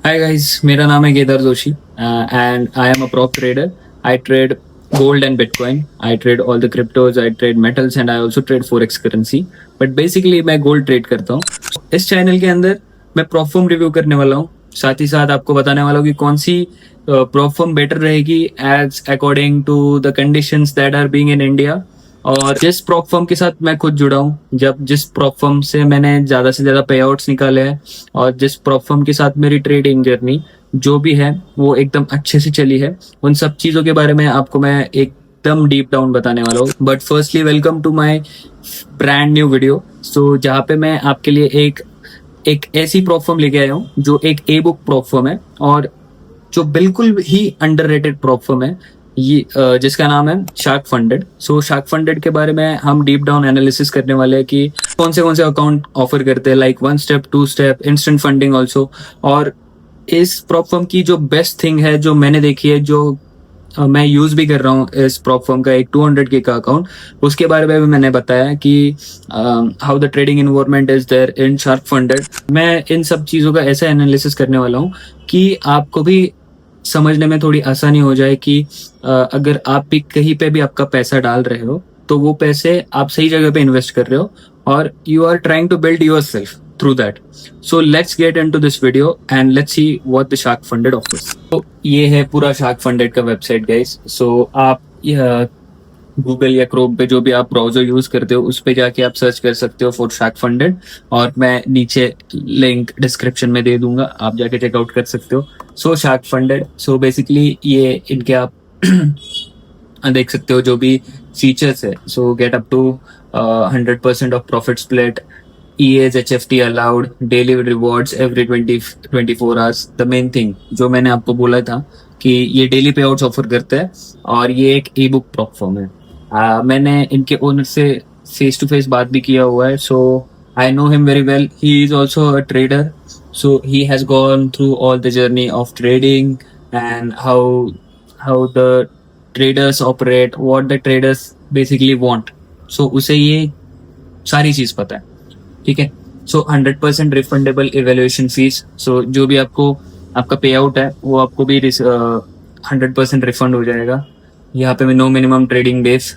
Hi guys, मेरा नाम है Kedar Joshi and I am a prop trader. I trade gold and Bitcoin. I trade all the cryptos, I trade metals and I also trade forex currency. But basically मैं gold trade करता हूँ. इस channel के अंदर मैं prop firm रिव्यू करने वाला हूँ. साथ ही साथ आपको बताने वाला हूँ कि कौन सी prop firm बेटर रहेगी as according to the conditions that are being in India. और जिस प्रॉप फर्म के साथ मैं खुद जुड़ा हूँ, जब जिस प्रॉप फर्म से मैंने ज़्यादा से ज़्यादा पे आउट्स निकाले हैं और जिस प्रॉप फर्म के साथ मेरी ट्रेडिंग जर्नी जो भी है वो एकदम अच्छे से चली है, उन सब चीज़ों के बारे में आपको मैं एकदम डीप डाउन बताने वाला हूँ. But firstly welcome to my brand new video. So जहाँ पे मैं आपके लिए एक एक ऐसी प्रॉप फर्म लेके आया हूँ जो एक ए बुक प्रॉप फर्म है और जो बिल्कुल ही अंडररेटेड प्रॉप फर्म है, ये जिसका नाम है शार्क फंडेड. सो शार्क फंडेड के बारे में हम डीप डाउन एनालिसिस करने वाले हैं कि कौन से अकाउंट ऑफर करते हैं, like 1 step 2 step instant funding also. और इस प्रॉप फर्म की जो बेस्ट थिंग है जो मैंने देखी है, जो मैं यूज भी कर रहा हूँ इस प्रॉप फर्म का एक 200K का अकाउंट, उसके बारे में भी मैंने बताया कि how the trading environment is there in shark funded. मैं इन सब चीज़ों का ऐसा एनालिसिस करने वाला हूँ कि आपको भी समझने में थोड़ी आसानी हो जाए कि अगर आप भी कहीं पे भी आपका पैसा डाल रहे हो तो वो पैसे आप सही जगह पे इन्वेस्ट कर रहे हो और you are trying to build yourself through that. So let's get into this video and let's see what the shark funded offers. तो ये है पूरा शार्क फंडेड का वेबसाइट गाइस. सो आप गूगल या क्रोम पे जो भी आप ब्राउजर यूज करते हो उस पे जाके आप सर्च कर सकते हो फॉर शार्क फंडेड और मैं नीचे लिंक डिस्क्रिप्शन में दे दूंगा, आप जाके चेकआउट कर सकते हो. सो शार्क फंडेड, सो बेसिकली ये इनके आप देख सकते हो जो भी फीचर्स है. So get up to 100% off profit split, EAs HFT allowed, daily rewards every 24 hours. The main thing जो मैंने आपको बोला था कि ये डेली पे आउट्स ऑफर करते हैं और ये एक ई बुक प्लेटफॉर्म है. मैंने इनके ओनर से फेस टू फेस बात भी किया हुआ है. So I know him very well. He is also a trader. So he has gone through all the journey of trading and how the traders operate, what the traders basically want. So उसे ये सारी चीज पता है, ठीक है. सो 100% refundable evaluation fees. सो जो भी आपको आपका पे आउट है वो आपको भी 100% रिफंड हो जाएगा. यहाँ पे no minimum trading days,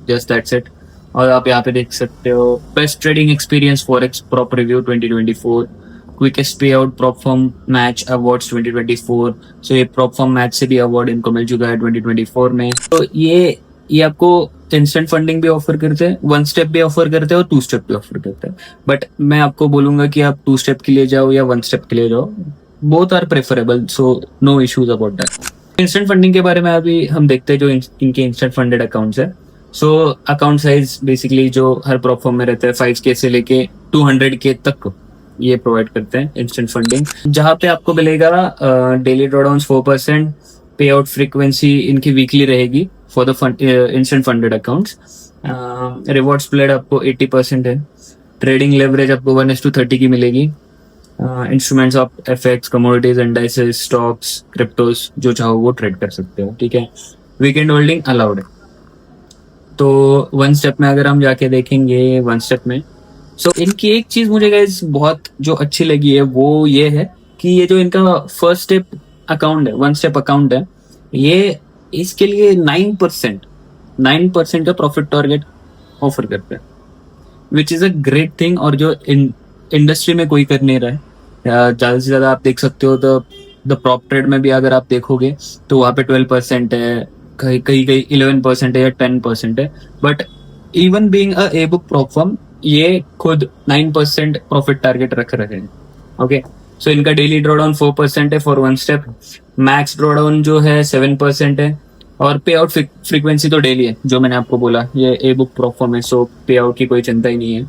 just that's it. और आप यहाँ पे देख सकते हो best trading experience forex prop review 2024, quickest payout prop firm match awards 2024. So ये प्रॉप फॉर्म मैच से भी अवार्ड इनको मिल चुका है 2024 में. तो ये आपको इंस्टेंट फंडिंग भी ऑफर करते हैं, 1 स्टेप भी ऑफर करते हैं और 2 स्टेप भी ऑफर करते हैं. बट मैं आपको बोलूंगा कि आप 2 स्टेप के लिए जाओ या 1 स्टेप के लिए जाओ, both are preferable. So no issues about that. Instant funding के बारे में अभी हम देखते हैं जो इनके इंस्टेंट फंडेड अकाउंट्स है. सो अकाउंट साइज बेसिकली जो हर प्रॉप फॉर्म में रहता है 5K से लेके 200K तक ये प्रोवाइड करते हैं इंस्टेंट फंडिंग, जहाँ पे आपको मिलेगा डेली ड्रॉडाउन्स 4%, पे आउट फ्रीक्वेंसी इनकी वीकली रहेगी for the instant funded accounts. Reward split आपको 80% है. ट्रेडिंग लेवरेज आपको 1:30 की मिलेगी. Instruments of FX, commodities, indices, stocks, क्रिप्टोस जो चाहो वो ट्रेड कर सकते हो, ठीक है. वीकेंड होल्डिंग अलाउड है. तो 1 स्टेप में अगर हम जाके देखेंगे 1 स्टेप में, सो इनकी एक चीज मुझे गाइस बहुत जो अच्छी लगी है वो ये है कि ये जो इनका फर्स्ट स्टेप अकाउंट है, 1 स्टेप अकाउंट है, ये इसके लिए 9% का प्रॉफिट टारगेट ऑफर करते हैं, विच इज अ ग्रेट थिंग. और जो इंडस्ट्री में कोई कर नहीं रहा है. ज्यादा से ज्यादा आप देख सकते हो द प्रॉप ट्रेड में भी अगर आप देखोगे तो वहाँ पे 12% है, कहीं कहीं 11% है या 10% है. But even being a a book prop firm ये खुद 9% प्रॉफिट टारगेट रख रहे हैं. ओके, सो इनका डेली ड्रॉडाउन 4% है फॉर 1 स्टेप. मैक्स ड्रॉडाउन जो है 7% है. और पे आउट फ्रीक्वेंसी तो डेली है, जो मैंने आपको बोला ये ए बुक प्रॉप फर्म है, सो पे आउट की कोई चिंता ही नहीं है.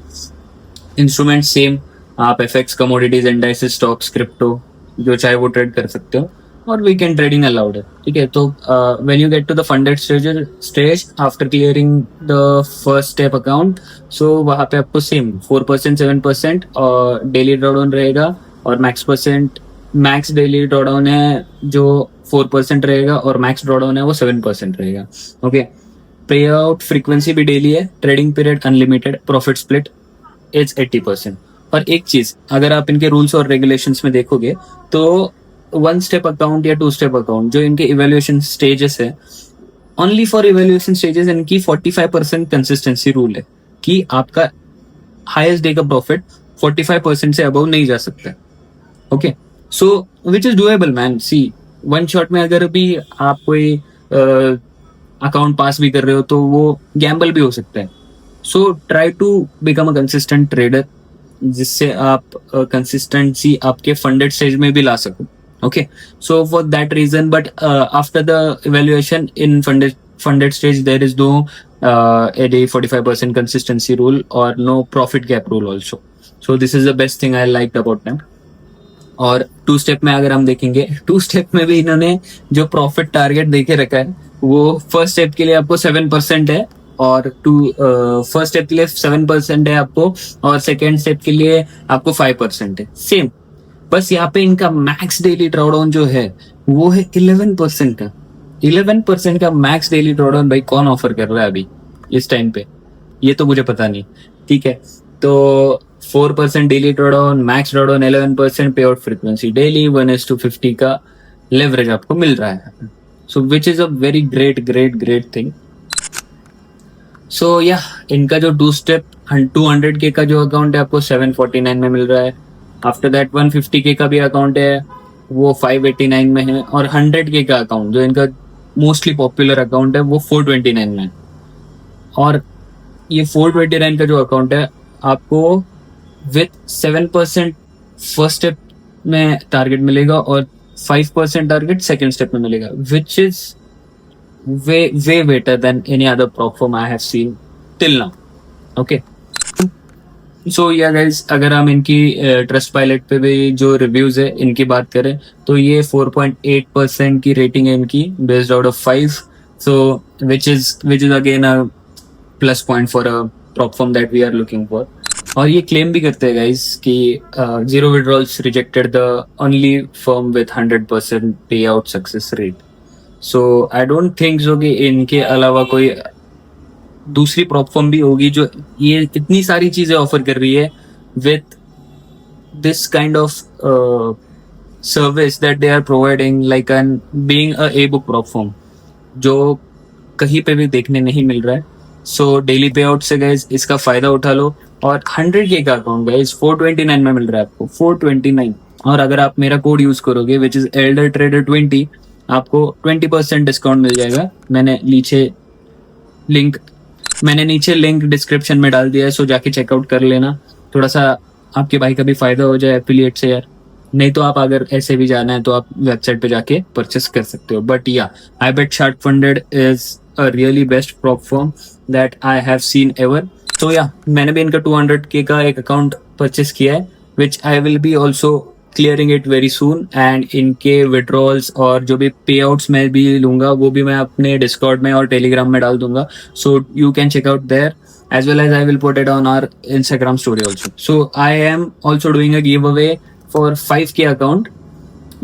इंस्ट्रूमेंट सेम, आप FX, commodities, indices, stocks, crypto जो चाहे वो ट्रेड कर सकते हो. और वीकेंड ट्रेडिंग अलाउड है, ठीक है. तो when you get to the funded stage after clearing the first step account, so वहाँ पे आपको सेम 4%, 7% और डेली ड्रॉडाउन रहेगा. और मैक्स डेली ड्रॉडाउन है जो 4% रहेगा और मैक्स ड्रॉडाउन है वो 7% रहेगा. ओके, पे आउट फ्रीक्वेंसी भी डेली है. Trading period unlimited. Profit split is 80%. और एक चीज, अगर आप इनके रूल्स और रेगुलेशंस में देखोगे तो 1 स्टेप अकाउंट या 2 स्टेप अकाउंट जो इनके इवेल्युएशन स्टेजेस है, ओनली फॉर इवेल्युएशन स्टेजेस इनकी 45% कंसिस्टेंसी रूल है कि आपका हाईएस्ट डे का प्रॉफिट 45% से अबव नहीं जा सकता। Okay, so which is doable man. See, one shot में अगर भी आप कोई अकाउंट पास भी कर रहे हो तो वो गैम्बल भी हो सकता है। So try to become a consistent trader, जिससे आप कंसिस्टेंसी आपके फंडेड स्टेज में भी ला सको। Okay, so for that reason, but after the evaluation in funded stage there is no a day 45% consistency rule or no profit gap rule also. So this is the best thing I liked about them. और 2 step में अगर हम देखेंगे, 2 step में भी इन्होंने जो profit target देके रखा है वो फर्स्ट स्टेप के लिए आपको 7% है, और फर्स्ट स्टेप के लिए 7% है आपको, और सेकेंड स्टेप के लिए आपको 5% है। सेम, बस यहाँ पे इनका मैक्स डेली ड्रॉडाउन जो है वो है 11% का। 11% का मैक्स डेली ड्रॉडाउन भाई कौन ऑफर कर रहा है अभी इस टाइम पे, ये तो मुझे पता नहीं। ठीक है, तो 4% डेली ड्रॉडाउन, मैक्स ड्रॉडाउन 11%, पे आउट फ्रीक्वेंसी डेली 1:50 का लेवरेज आपको मिल रहा है। So which is a very great thing. So yeah इनका जो 2 स्टेप 200K का जो अकाउंट है आपको 749 में मिल रहा है। आफ्टर दैट 150K का भी अकाउंट है वो 589 में है, और 100K का अकाउंट जो इनका मोस्टली पॉपुलर अकाउंट है वो 429 में है। और ये 429 का जो अकाउंट है आपको विथ 7% फर्स्ट स्टेप में टारगेट मिलेगा और 5% टारगेट सेकेंड स्टेप में मिलेगा, which is way better than any other platform I have seen till now. Okay, so yeah guys, अगर हम इनकी ट्रस्ट पायलट पे भी जो रिव्यूज है इनकी बात करें तो ये 4.8% की रेटिंग है इनकी based out of 5। So which is again a plus point for a platform that we are looking for. और ये क्लेम भी करते हैं गाइज कि zero withdrawals rejected the only firm with 100% pay out success rate. So I don't think so कि इनके अलावा कोई दूसरी प्लेटफॉर्म भी होगी जो ये इतनी सारी चीजें ऑफर कर रही है with this kind of service that they are providing, like an being a e book platform, जो कहीं पे भी देखने नहीं मिल रहा है। सो डेली पे आउट से गाइज इसका फायदा उठा लो, और 100K का अकाउंट गाइज 429 में मिल रहा है आपको, 429। और अगर आप मेरा कोड यूज करोगे विच इज एल्डर ट्रेडर 20, आपको 20% डिस्काउंट मिल जाएगा। मैंने नीचे लिंक डिस्क्रिप्शन में डाल दिया है, सो जाके चेकआउट कर लेना। थोड़ा सा आपके भाई का भी फायदा हो जाए एफिलिएट से यार। नहीं तो आप अगर ऐसे भी जाना है तो आप वेबसाइट पे जाके परचेस कर सकते हो। But yeah, I bet Shark Funded is a really best platform that I have seen ever. तो या, मैंने भी इनका 200K का एक अकाउंट परचेस किया है, which I will be also clearing it very soon. And इनके विड्रॉल्स और जो भी पे आउट्स मैं भी लूंगा वो भी मैं अपने डिस्कॉर्ड में और टेलीग्राम में डाल दूंगा, so you can check out there, as well as I will put it on our Instagram story also. So I am also doing a giveaway for 5K account,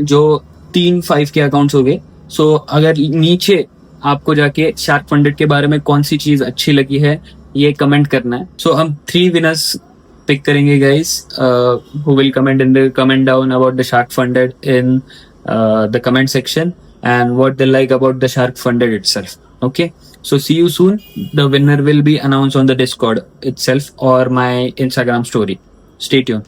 जो 3 5K अकाउंट्स हो गए। सो अगर नीचे आपको जाके शार्क फंडेड के बारे में कौन सी चीज अच्छी लगी है ये कमेंट करना है। सो हम 3 विनर्स पिक करेंगे guys, who will comment in the comment down about the shark funded in the comment section and what they like about the shark funded itself. Okay, so see you soon. The winner will be announced on the Discord itself or my Instagram story. Stay tuned.